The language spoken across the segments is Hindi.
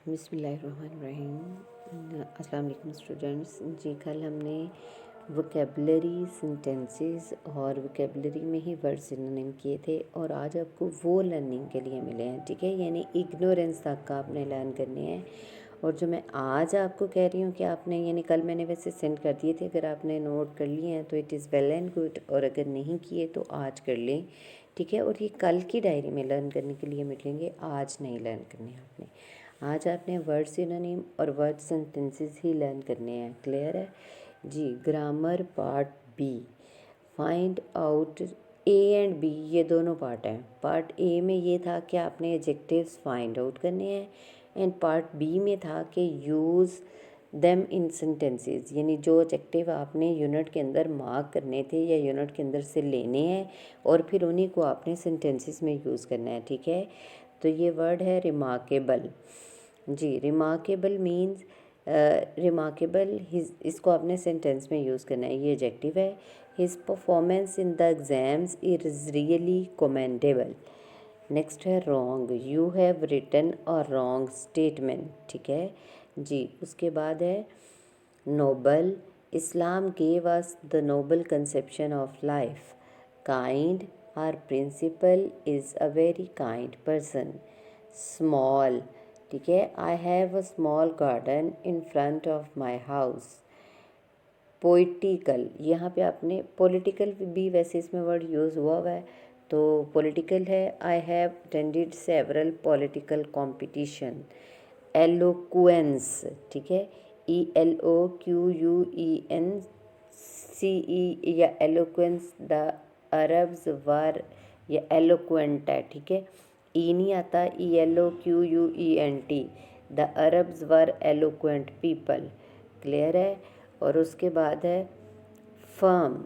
बिस्मिल्लाहिर्रहमानिर्रहीम। अस्सलाम वालेकुम स्टूडेंट्स। जी कल हमने वोकेबलरी सेंटेंसेस और वोकेबलरी में ही वर्ड सिनोनिम किए थे और आज आपको वो लर्निंग के लिए मिले हैं, ठीक है। यानी इग्नोरेंस तक का आपने लर्न करने हैं। और जो मैं आज आपको कह रही हूँ कि आपने, यानी कल मैंने वैसे सेंड कर दिए थे, अगर आपने नोट कर लिए हैं तो it is well and good, और अगर नहीं किए तो आज कर लें, ठीक है। और ये कल की डायरी में लर्न करने के लिए मिलेंगे, आज नहीं लर्न करने आपने। आज आपने वर्ड सिनोनिम और वर्ड सेंटेंसेस ही लर्न करने हैं, क्लियर है जी। Grammar part B, find out. A and B ये दोनों पार्ट हैं। पार्ट ए में ये था कि आपने एडजेक्टिव्स फाइंड आउट करने हैं, एंड पार्ट बी में था कि यूज़ देम इन सेंटेंसेस, यानी जो एडजेक्टिव आपने यूनिट के अंदर मार्क करने थे या यूनिट के अंदर से लेने हैं और फिर उन्हीं को आपने सेंटेंसेस में यूज़ करना है, ठीक है। तो ये वर्ड है रिमार्केबल जी। रिमार्केबल मीन्स रिमार्केबल, इसको आपने सेंटेंस में यूज़ करना है, ये एडजेक्टिव है। His performance in the exams is really commendable. Next है wrong, you have written a wrong statement, ठीक है जी। उसके बाद है noble, Islam gave us the noble conception of life. Kind, our principal is a very kind person. Small, ठीक है, I have a small garden in front of my house. Poetical, यहाँ पे आपने पॉलिटिकल भी वैसे इसमें वर्ड यूज़ हुआ है, तो पॉलिटिकल है I have attended several political competition. Eloquence, ठीक है, ELOQUENCE या एलोक्वेंस। द अरब्स वर, या एलोक्वेंट है, ठीक है, ई नहीं आता, ELOQUENT। The Arabs were eloquent people, clear है। और उसके बाद है फर्म,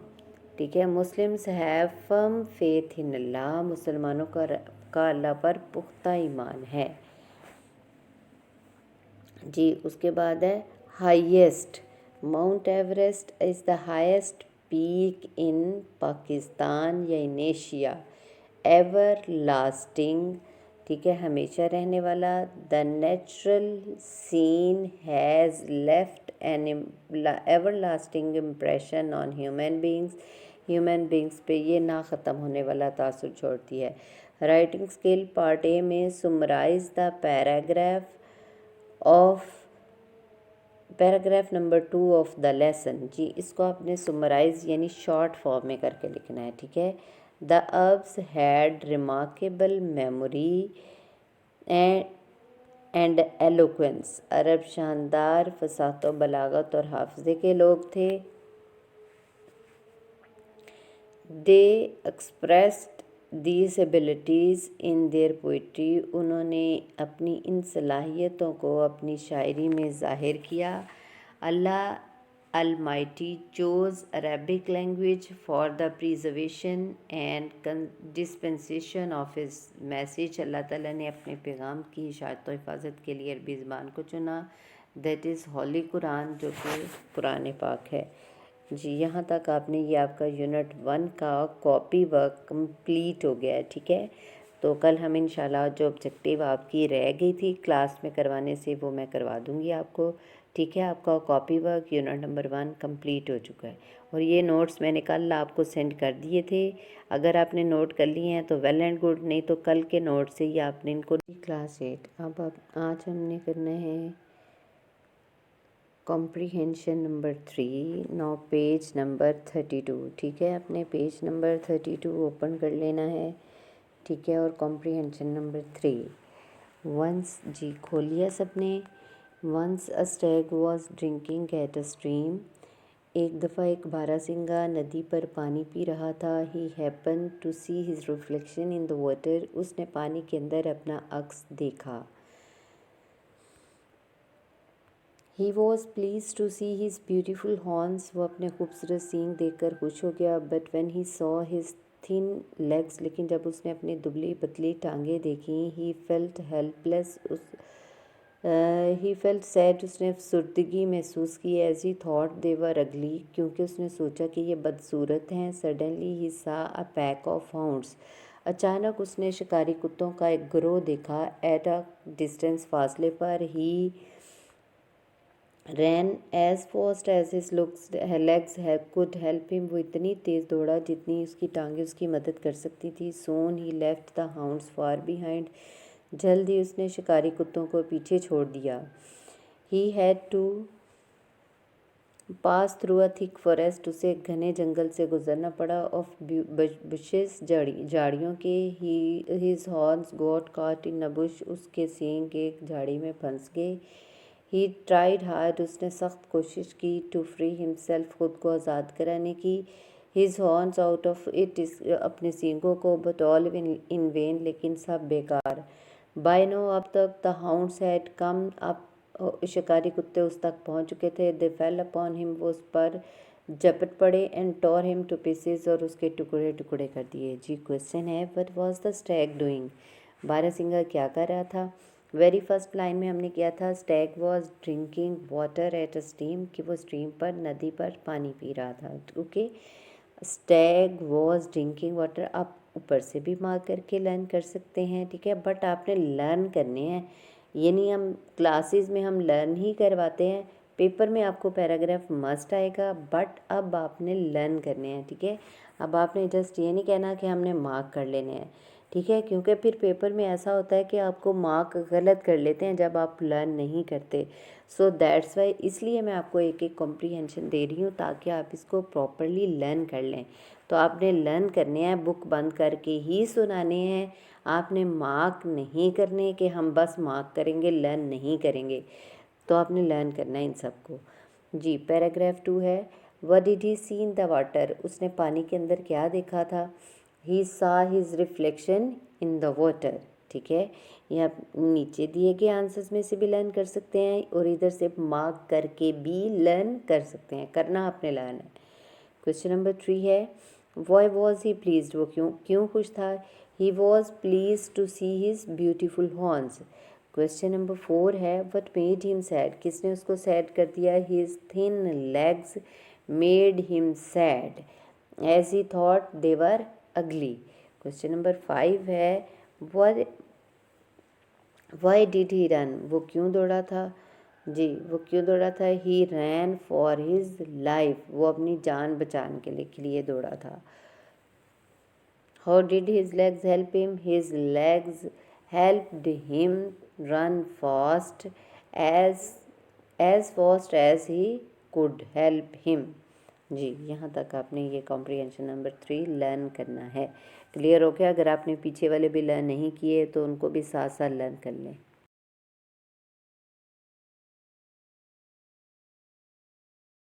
ठीक है, Muslims have firm faith in Allah, मुसलमानों का अल्लाह पर पुख्ता ईमान है जी। उसके बाद है highest, mount Everest is the highest peak in Pakistan या इन एशिया। एवर लास्टिंग, ठीक है, हमेशा रहने वाला। The natural scene has left an everlasting impression on human beings पे ये ना ख़त्म होने वाला तासुर छोड़ती है। राइटिंग स्किल पार्ट ए में summarise the paragraph number 2 of the lesson जी। इसको आपने सुमराइज यानी शॉर्ट फॉर्म में करके लिखना है, ठीक है। The Arabs had remarkable memory and eloquence, अरब शानदार फसाहत व बलागत और हाफजे के लोग थे। They expressed these abilities in their poetry, उन्होंने अपनी इन सलाहियतों को अपनी शायरी में ज़ाहिर किया। Allah almighty chose Arabic language for the preservation and dispensation of his message, Allah ताला ने अपने पैगाम की इशाअत व हिफाजत के लिए अरबी ज़बान को चुना। दैट इज़ होली कुरान, जो कि कुरान पाक है जी। यहाँ तक आपने, ये आपका यूनिट 1 का कॉपी वर्क कंप्लीट हो गया है, ठीक है। तो कल हम इंशाल्लाह जो ऑब्जेक्टिव आपकी रह गई थी क्लास में करवाने से, वो मैं करवा दूँगी आपको, ठीक है। आपका copy work unit number 1 complete हो चुका है और ये नोट्स मैंने कल आपको सेंड कर दिए थे। अगर आपने नोट कर लिए हैं तो वेल एंड गुड, नहीं तो कल के नोट से ही आपने इनको। क्लास 8 अब आज हमने करना है comprehension number 3। Now page number 32, ठीक है। अपने पेज नंबर 32 ओपन कर लेना है, ठीक है। और कॉम्प्रीहेंशन नंबर 3 वंस जी खोलिए सबने। Once a stag was drinking at a stream, एक दफ़ा एक बारहसिंगा नदी पर पानी पी रहा था। He happen to see his reflection in the water, उसने पानी के अंदर अपना अक्स देखा। He was please to see his beautiful horns, वो अपने खूबसूरत सींग देखकर खुश हो गया। But when he saw his thin legs, लेकिन जब उसने अपनी दुबली पतली टांगें देखी, he felt helpless, he felt sad, उसने अफसुर्दगी महसूस की। As he thought they were अगली, क्योंकि उसने सोचा कि ये बदसूरत हैं। सडनली ही सा अ पैक ऑफ हाउंड्स, अचानक उसने शिकारी कुत्तों का एक गिरोह देखा। एट अ डिस्टेंस, फासले पर। He ran as fast as his legs could help him. वो इतनी तेज़ दौड़ा जितनी उसकी टांगें उसकी मदद कर सकती थी। Soon he left the hounds far behind. जल्द ही उसने शिकारी कुत्तों को पीछे छोड़ दिया। He had to pass through a thick forest. उसे एक घने जंगल से गुजरना पड़ा। ऑफ बुशेस, झाड़ियों के। His horns got caught in a bush. उसके सींग एक झाड़ी में फंस गए। He tried hard. उसने सख्त कोशिश की। टू फ्री हिमसेल्फ, खुद को आज़ाद कराने की। His horns out of it, अपने सींगों को। बट ऑल इन वेन, लेकिन सब बेकार। बाय नो, अब तक the hounds had come up. शिकारी कुत्ते उस तक पहुंच चुके थे। दे फेल अपॉन हिम, वो उस पर झपट पड़े। And tore him to pieces, और उसके टुकड़े टुकड़े कर दिए। जी क्वेश्चन है, what was the stag doing? बारहसिंगा क्या कर रहा था? वेरी फर्स्ट लाइन में हमने किया था Stag was drinking water at a stream, कि वो स्ट्रीम पर, नदी पर पानी पी रहा था। Okay, Stag was drinking water. आप ऊपर से भी मार्क करके लर्न कर सकते हैं, ठीक है, बट आपने लर्न करने हैं। ये नहीं हम क्लासेस में हम लर्न ही करवाते हैं, पेपर में आपको पैराग्राफ मस्ट आएगा, बट अब आपने लर्न करने हैं, ठीक है। अब आपने जस्ट ये नहीं कहना कि हमने मार्क कर लेने हैं, ठीक है, क्योंकि फिर पेपर में ऐसा होता है कि आपको मार्क गलत कर लेते हैं जब आप लर्न नहीं करते। सो दैट्स वाई, इसलिए मैं आपको एक एक कॉम्प्रीहेंशन दे रही हूँ ताकि आप इसको प्रॉपरली लर्न कर लें। तो आपने लर्न करने हैं, बुक बंद करके ही सुनाने हैं। आपने मार्क नहीं करने कि हम बस मार्क करेंगे, लर्न नहीं करेंगे। तो आपने लर्न करना है इन सबको। जी, पैराग्राफ 2 है, what did he see in the water? उसने पानी के अंदर क्या देखा था? He saw his reflection in the water, ठीक है। ये आप नीचे दिए गए आंसर्स में से भी लर्न कर सकते हैं और इधर से मार्क करके भी लर्न कर सकते हैं, करना आपने लर्न है। क्वेश्चन नंबर 3 है, वाई वॉज ही प्लीज्ड? वो क्यों खुश था? He was please to see his beautiful horns. Question number 4 है, व्हाट मेड हिम सैड? किसने उसको सैड कर दिया? His thin legs made him sad as he thought they were ugly. Question number 5 है, वाई डिड ही रन? वो क्यों दौड़ा था? जी, वो क्यों दौड़ा था? He ran for his life, वो अपनी जान बचाने के लिए दौड़ा था। How did his legs help him? His legs helped him run fast as fast as he could help him. जी, यहाँ तक आपने ये कॉम्प्रीहेंशन नंबर 3 लर्न करना है। क्लियर हो गया? अगर आपने पीछे वाले भी लर्न नहीं किए तो उनको भी साथ साथ लर्न कर लें।